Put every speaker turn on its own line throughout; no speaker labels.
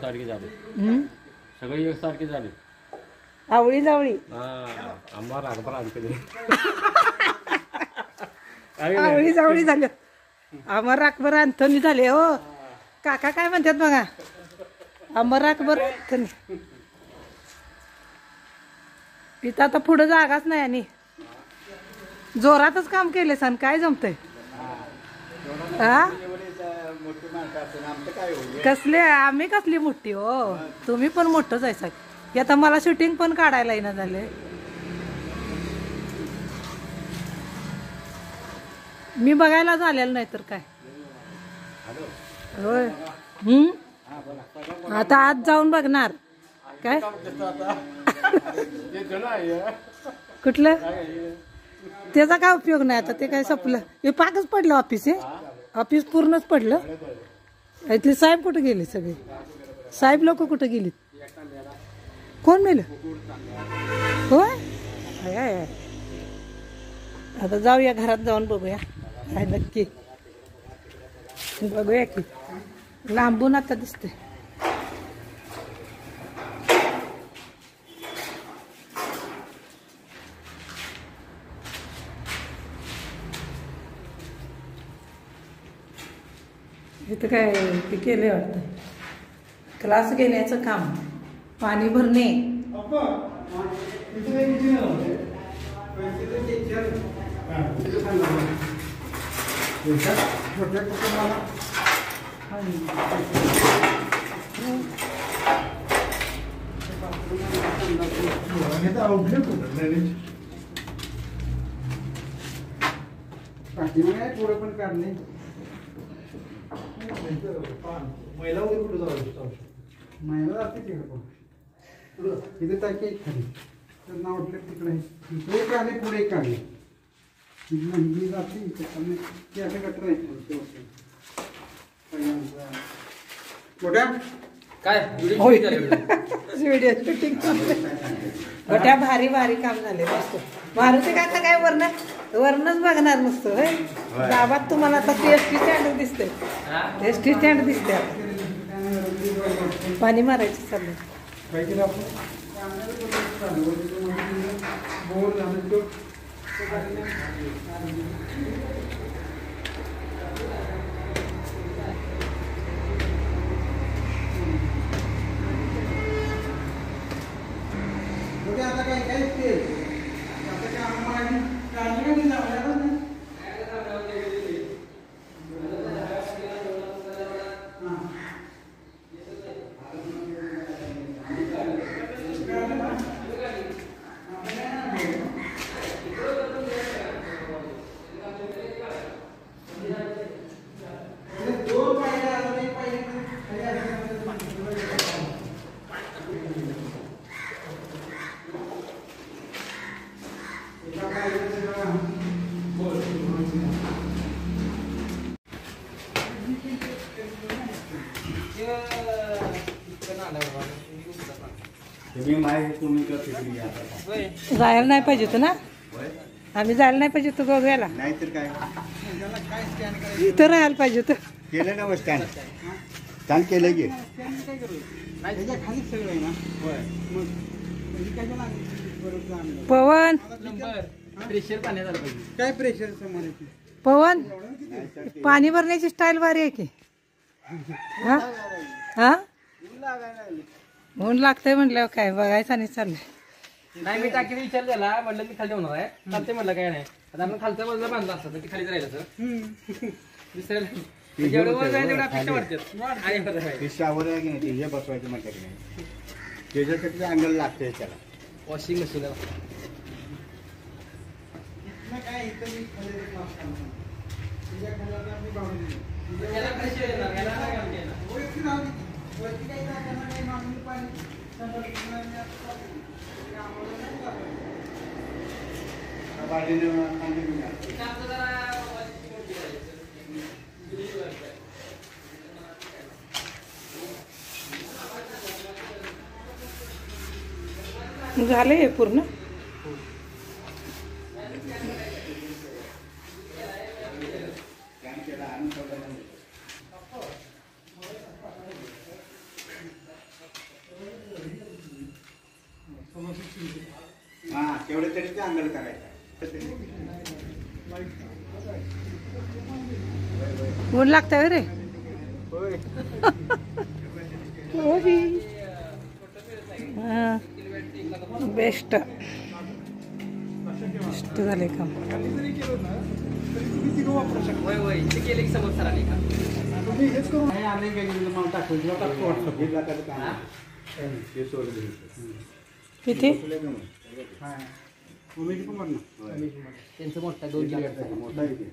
सारखे झाले सगळे एकसारखे झाले.
आवळी जावळी
आम्हा रागभर आणते
आवळी जावळी झाले. अमर अकबर अंथनी झाले. हो काका काय म्हणतात बघा. अमर अकबर अंथनी इथं आता पुढे जागाच नाही. आणि जोरातच काम केले सन काय जमतंय. हा कसले आम्ही कसली मोठी हो. तुम्ही पण मोठं जायचं. आता मला शूटिंग पण काढायला येणं झाले. मी बघायला झालेलं नाही तर काय. होय आता आज जाऊन बघणार काय. कुठलं त्याचा काय उपयोग नाही. आता ते काय संपलं. हे पाकच पडलं ऑफिस. आहे ऑफिस पूर्णच पडलं. इथले साहेब कुठे गेले सगळे. साहेब लोक कुठे गेलीत. कोण मेलं होय. आता जाऊया घरात जाऊन बघूया काय नक्की. बघूया की लांबून आता दिसते. इथं काय ते केले वाटतं. क्लास घेण्याचं काम. पाणी भरणे.
पुढे पण काढणे. महिला वगैरे कुठे जाऊ. महिला जाते तिकडे इथे टाकी खाली तर नाव तिकडे इकडे काढले पुढे काढले. ही जाते ते असे गटर आहेत. मोठ्या
काय
व्हिडिओ शूटिंग मोठ्या भारी भारी काम झाले. मस्त मारुती काका काय वरणच बघणार नसतो. होय गावात तुम्हाला आता ती एसटी स्टँड दिसते. एसटी स्टँड दिसते. पाणी मारायचं चाललं.
आता काय काय आता काय आम्हाला काढली का
जायला नाही पाहिजे होतं ना. आम्ही जायला नाही पाहिजे होतं गोव्याला.
नाहीतर काय
इथं राहायला पाहिजे होतं.
केलं ना स्टँड. स्टँड केलं की खाली सगळं आहे ना.
पवन
प्रेशर पाण्यात आलं पाहिजे.
काय प्रेशर समान.
पवन पाणी भरण्याची स्टाईल भारी आहे की. हा हा ऊन लागतंय म्हटल्यावर काय बघायचं आणि चाललंय.
नाही मी टाकीला विचार झाला म्हटलं मी खाली होणार आहे. चालते म्हटलं काय नाही. आता आपण खालचा बाजूला बांधला असतं तर खाली राहिलं सर. दुसऱ्याला जेवढं वर जाईल तेवढं अपेक्षा वाटते.
शावर आहे की नाही हे बसवायचं म्हणतात की नाही. त्याच्यासाठी अँगल लागते त्याला.
वॉशिंग मशीन
झाले पूर्ण.
तेवढे तरी ते अंगाला करायचं.
ऊन लागतंय रे बेस्ट बेस्ट झाले काम.
होय होय ते केले की समोर सरांनी का
तुम्ही हेच करून आले काय मला टाकतो किंवा टाकतो WhatsApp.
ते सोडून दिलं.
किती
हा उमेश कुमार ना
त्यांचं मोठा 2 किलो
मोठा आहे ते.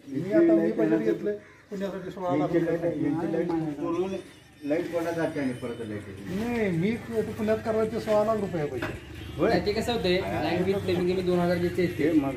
मी आता मी पहिलं घेतलंय पुण्यासाठी 16 लाख
पूर्ण लाईट कोणा जाते आणि परत लाईट
नाही मी पुण्यात करायचे 16 लाख रुपये पैसे.
ते कसं होतंय लाईट बिल पेमेंट 2000
ते मग